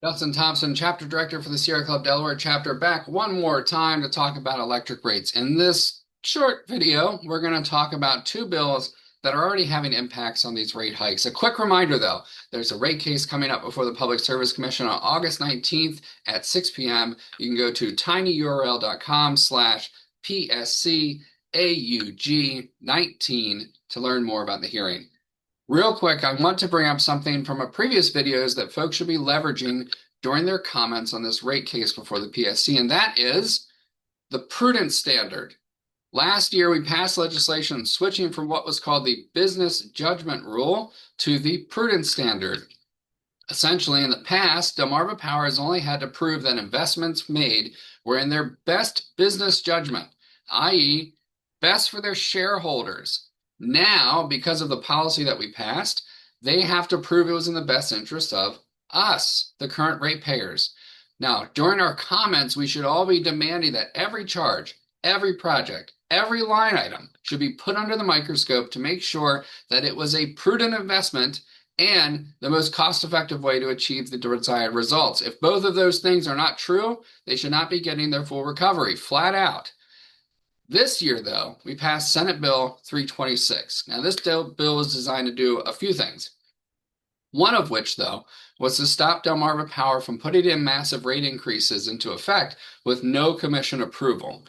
Dustin Thompson, Chapter Director for the Sierra Club Delaware Chapter, back one more time to talk about electric rates. In this short video, we're going to talk about two bills that are already having impacts on these rate hikes. A quick reminder though, there's a rate case coming up before the Public Service Commission on August 19th at 6 p.m. You can go to tinyurl.com/PSCAUG19 to learn more about the hearing. Real quick, I want to bring up something from a previous videos that folks should be leveraging during their comments on this rate case before the PSC, and that is the Prudence standard. Last year, we passed legislation switching from what was called the business judgment rule to the Prudence standard. Essentially, in the past, Delmarva Power has only had to prove that investments made were in their best business judgment, i.e., best for their shareholders. Now, because of the policy that we passed, they have to prove it was in the best interest of us, the current ratepayers. Now, during our comments, we should all be demanding that every charge, every project, every line item should be put under the microscope to make sure that it was a prudent investment and the most cost-effective way to achieve the desired results. If both of those things are not true, they should not be getting their full recovery, flat out. This year, though, we passed Senate Bill 326. Now, this bill is designed to do a few things. One of which, though, was to stop Delmarva Power from putting in massive rate increases into effect with no commission approval.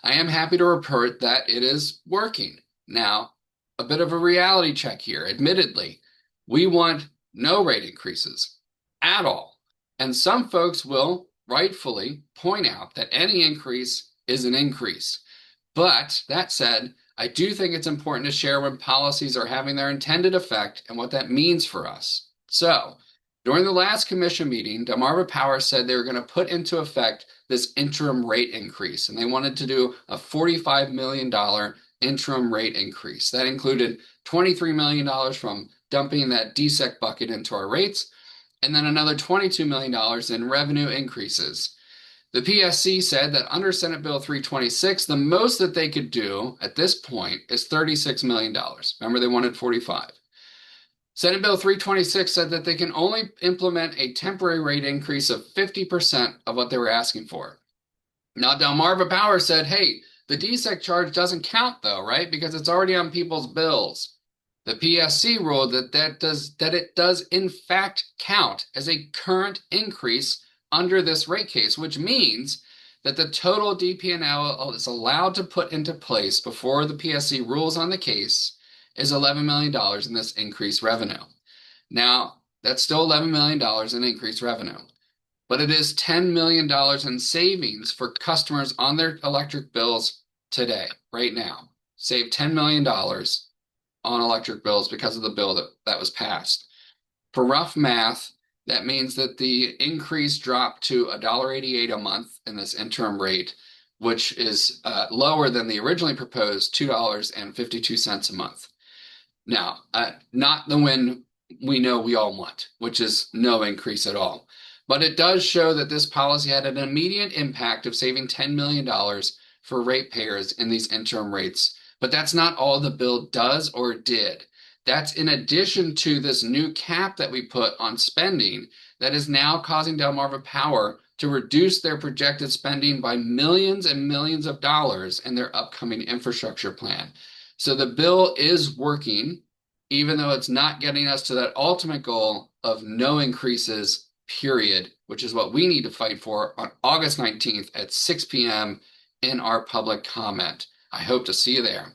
I am happy to report that it is working. Now, a bit of a reality check here. Admittedly, we want no rate increases at all. And some folks will rightfully point out that any increase is an increase. But that said, I do think it's important to share when policies are having their intended effect and what that means for us. So, during the last commission meeting, Delmarva Power said they were going to put into effect this interim rate increase, and they wanted to do a $45 million interim rate increase. That included $23 million from dumping that DSEC bucket into our rates, and then another $22 million in revenue increases. The PSC said that under Senate Bill 326, the most that they could do at this point is $36 million. Remember, they wanted 45. Senate Bill 326 said that they can only implement a temporary rate increase of 50% of what they were asking for. Now, Delmarva Power said, hey, the DSEC charge doesn't count though, right? Because it's already on people's bills. The PSC ruled that it does in fact count as a current increase under this rate case, which means that the total DP&L is allowed to put into place before the PSC rules on the case is $11 million in this increased revenue. Now, that's still $11 million in increased revenue, but it is $10 million in savings for customers on their electric bills today, right now. Save $10 million on electric bills because of the bill that was passed. For rough math, that means that the increase dropped to $1.88 a month in this interim rate, which is lower than the originally proposed $2.52 a month. Now, not the win we know we all want, which is no increase at all. But it does show that this policy had an immediate impact of saving $10 million for ratepayers in these interim rates. But that's not all the bill does or did. That's in addition to this new cap that we put on spending that is now causing Delmarva Power to reduce their projected spending by millions and millions of dollars in their upcoming infrastructure plan. So the bill is working, even though it's not getting us to that ultimate goal of no increases, period, which is what we need to fight for on August 19th at 6 p.m. in our public comment. I hope to see you there.